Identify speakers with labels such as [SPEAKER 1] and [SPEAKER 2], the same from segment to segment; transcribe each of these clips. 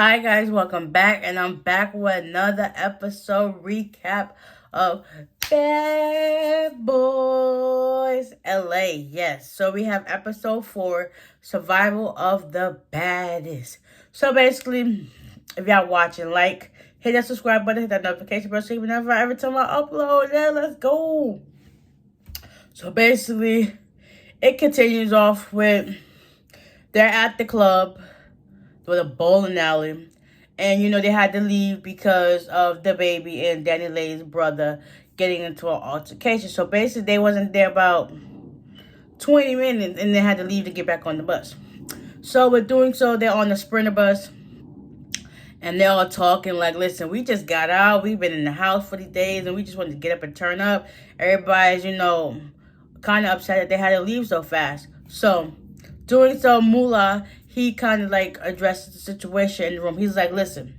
[SPEAKER 1] Hi guys, welcome back, and I'm back with another episode recap of Bad Boys LA. Yes, so we have episode 4, Survival of the Baddest. So basically, if y'all watching, hit that subscribe button, hit that notification bell so you never every time I upload. Yeah, let's go. So basically, it continues off with they're at the club with a bowling alley. And, they had to leave because of the baby and Danny Lay's brother getting into an altercation. So, basically, they wasn't there about 20 minutes, and they had to leave to get back on the bus. So, with doing so, they're on the Sprinter bus, and they're all talking like, listen, we just got out. We've been in the house for these days, and we just wanted to get up and turn up. Everybody's, kind of upset that they had to leave so fast. So, doing so, Moolah, he kind of addresses the situation in the room. He's like, listen,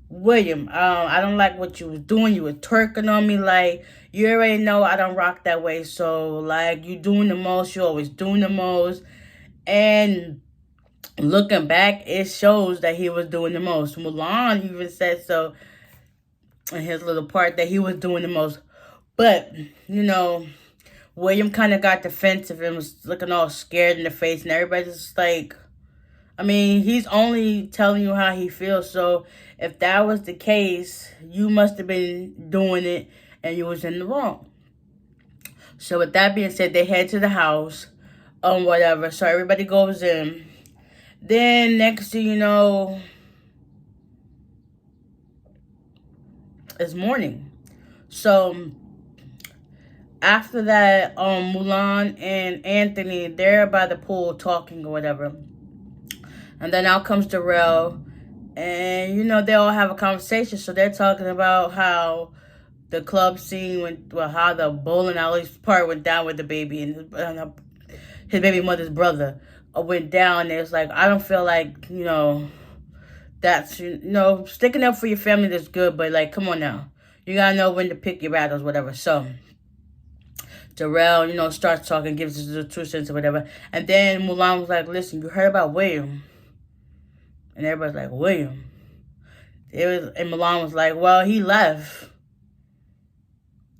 [SPEAKER 1] William, I don't like what you was doing. You were twerking on me. Like, you already know I don't rock that way. So, you doing the most. You always doing the most. And looking back, it shows that he was doing the most. Mulan even said so in his little part that he was doing the most. But, William kind of got defensive and was looking all scared in the face, and everybody's just like, he's only telling you how he feels. So if that was the case, you must have been doing it and you was in the wrong. So with that being said, they head to the house, whatever. So everybody goes in. Then next thing you know, it's morning. So after that, Mulan and Anthony, they're by the pool talking or whatever. And then out comes Darrell. And, they all have a conversation. So they're talking about how the club scene how the bowling alley part went down with the baby and his baby mother's brother went down. And it's like, I don't feel like, that's, sticking up for your family is good. But, come on now. You got to know when to pick your battles, whatever. So Darrell, starts talking, gives us the 2 cents or whatever. And then Mulan was like, listen, you heard about William? And everybody's like, William? And Mulan was like, well, he left.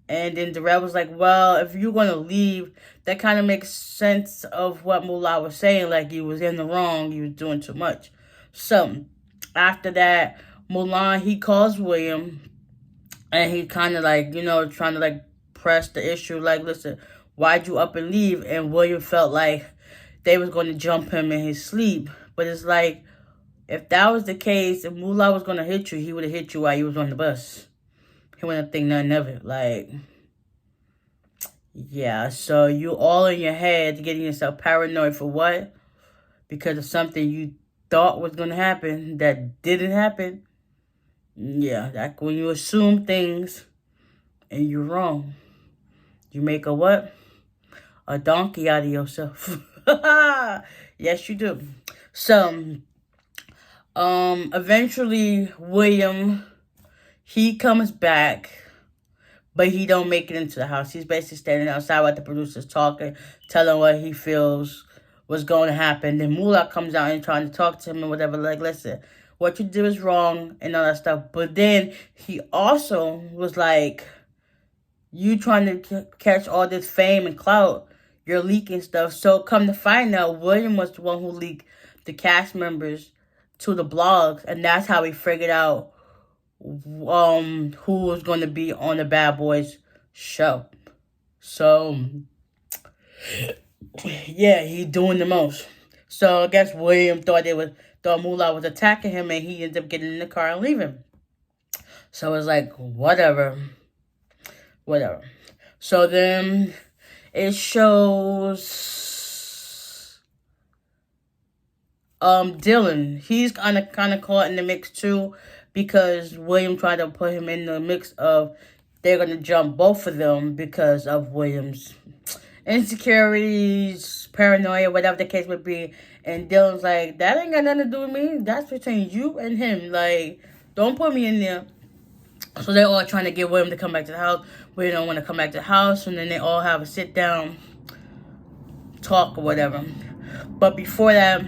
[SPEAKER 1] And then Darrell was like, well, if you're going to leave, that kind of makes sense of what Mulan was saying. Like, he was in the wrong. He was doing too much. So, after that, Mulan, he calls William. And he kind of trying to press the issue. Like, listen, why'd you up and leave? And William felt like they was going to jump him in his sleep. But it's like, if that was the case, if Moolah was going to hit you, he would have hit you while you was on the bus. He wouldn't think nothing of it. Yeah, so you all in your head getting yourself paranoid for what? Because of something you thought was going to happen that didn't happen. Yeah, that's when you assume things and you're wrong. You make a what? A donkey out of yourself. Yes, you do. So, eventually, William, he comes back, but he don't make it into the house. He's basically standing outside while the producer's talking, telling what he feels was going to happen. Then Moolah comes out and trying to talk to him and whatever. Like, listen, what you did is wrong and all that stuff. But then he also was like, you trying to catch all this fame and clout, you're leaking stuff. So come to find out, William was the one who leaked the cast members to the blogs, and that's how he figured out who was going to be on the Bad Boys show. So yeah, he doing the most. So I guess William thought Moolah was attacking him, and he ended up getting in the car and leaving. So it's like, whatever. So then it shows Dylan. He's kind of caught in the mix too, because William tried to put him in the mix of they're going to jump both of them because of William's insecurities, paranoia, whatever the case would be. And Dylan's like, that ain't got nothing to do with me. That's between you and him. Like, don't put me in there. So they're all trying to get William to come back to the house. William don't want to come back to the house. And then they all have a sit down talk or whatever. But before that,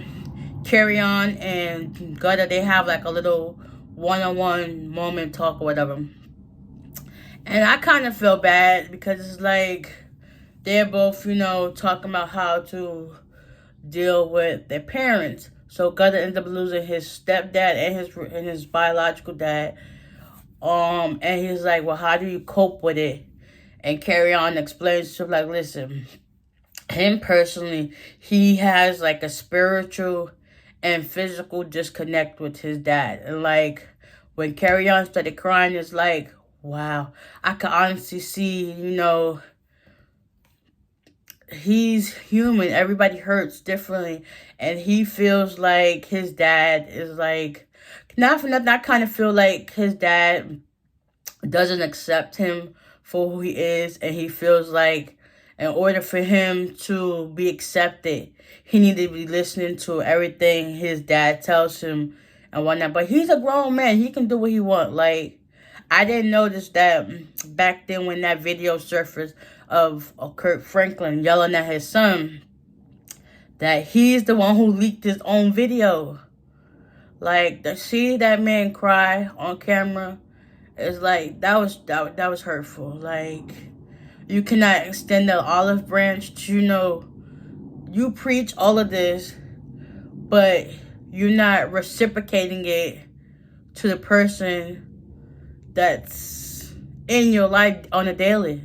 [SPEAKER 1] Carry On and Gutter, they have like a little one-on-one moment talk or whatever. And I kind of feel bad because it's like they're both, talking about how to deal with their parents. So Gutter ends up losing his stepdad and his biological dad. And he's like, well, how do you cope with it? And Carry On explains to him, like, listen, him personally, he has like a spiritual and physical disconnect with his dad. And like when Carry On started crying, it's like, wow, I can honestly see, he's human. Everybody hurts differently. And he feels like his dad is like, not for nothing, I kind of feel like his dad doesn't accept him for who he is. And he feels like in order for him to be accepted, he needed to be listening to everything his dad tells him and whatnot. But he's a grown man. He can do what he wants. Like, I didn't notice that back then when that video surfaced of Kirk Franklin yelling at his son, that he's the one who leaked his own video. Like, to see that man cry on camera is like, that was hurtful. Like, you cannot extend the olive branch to, you preach all of this, but you're not reciprocating it to the person that's in your life on a daily.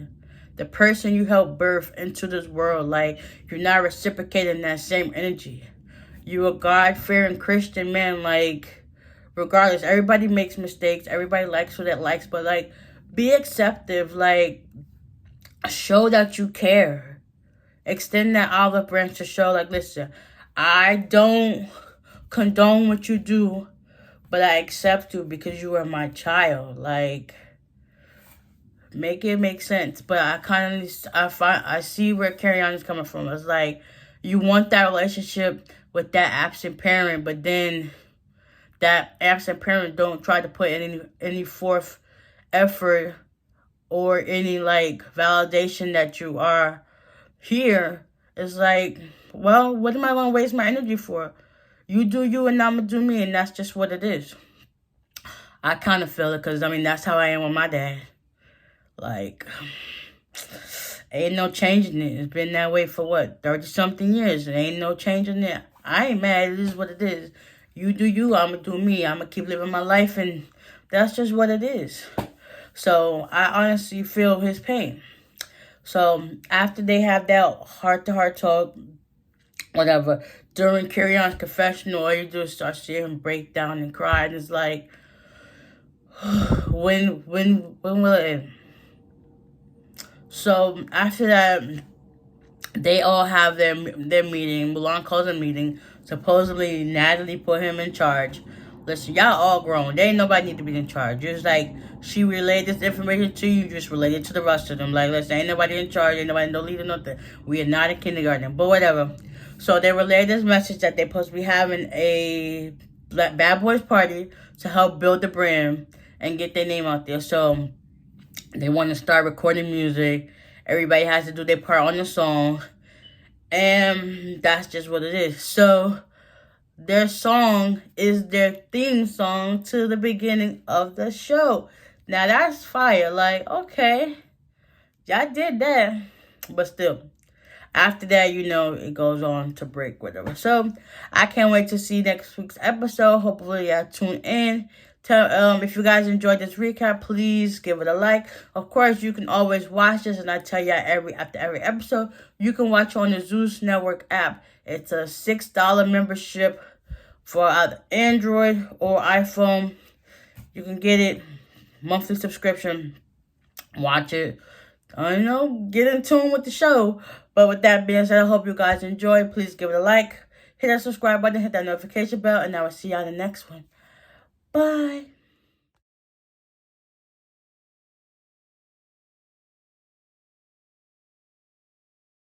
[SPEAKER 1] The person you help birth into this world. Like, you're not reciprocating that same energy. You're a God-fearing Christian man. Like, regardless, everybody makes mistakes. Everybody likes who that likes. But, like, be acceptive. Like, show that you care. Extend that olive branch to show, like, listen, I don't condone what you do, but I accept you because you are my child. Like, make it make sense. But I see where Carry On is coming from. It's like, you want that relationship with that absent parent, but then that absent parent don't try to put any forth effort or any like validation that you are here. It's like, well, what am I gonna waste my energy for? You do you and I'ma do me, and that's just what it is. I kind of feel it because, that's how I am with my dad. Like, ain't no changing it. It's been that way for what, 30-something years. There ain't no changing it. I ain't mad. It is what it is. You do you, I'ma do me. I'ma keep living my life, and that's just what it is. So, I honestly feel his pain. So, after they have that heart-to-heart talk, whatever, during Carry On's confessional, all you do is start seeing him break down and cry, and it's like, when will it end? So after that, they all have their meeting. Mulan calls a meeting. Supposedly, Natalie put him in charge. Listen, y'all all grown. There ain't nobody need to be in charge. Just like she relayed this information to you, just relate it to the rest of them. Like, listen, ain't nobody in charge. Ain't nobody no leader, nothing. We are not in kindergarten, but whatever. So they relayed this message that they're supposed to be having a Bad Boys party to help build the brand and get their name out there. So they want to start recording music. Everybody has to do their part on the song. And that's just what it is. So their song is their theme song to the beginning of the show. Now that's fire. Like, okay, y'all did that. But still, after that, it goes on to break, whatever. So I can't wait to see next week's episode. Hopefully y'all tune in. If you guys enjoyed this recap, please give it a like. Of course, you can always watch this, and I tell you after every episode, you can watch on the Zeus Network app. It's a $6 membership for either Android or iPhone. You can get it, monthly subscription. Watch it. Get in tune with the show. But with that being said, I hope you guys enjoy. Please give it a like, hit that subscribe button, hit that notification bell, and I will see y'all in the next one. Bye.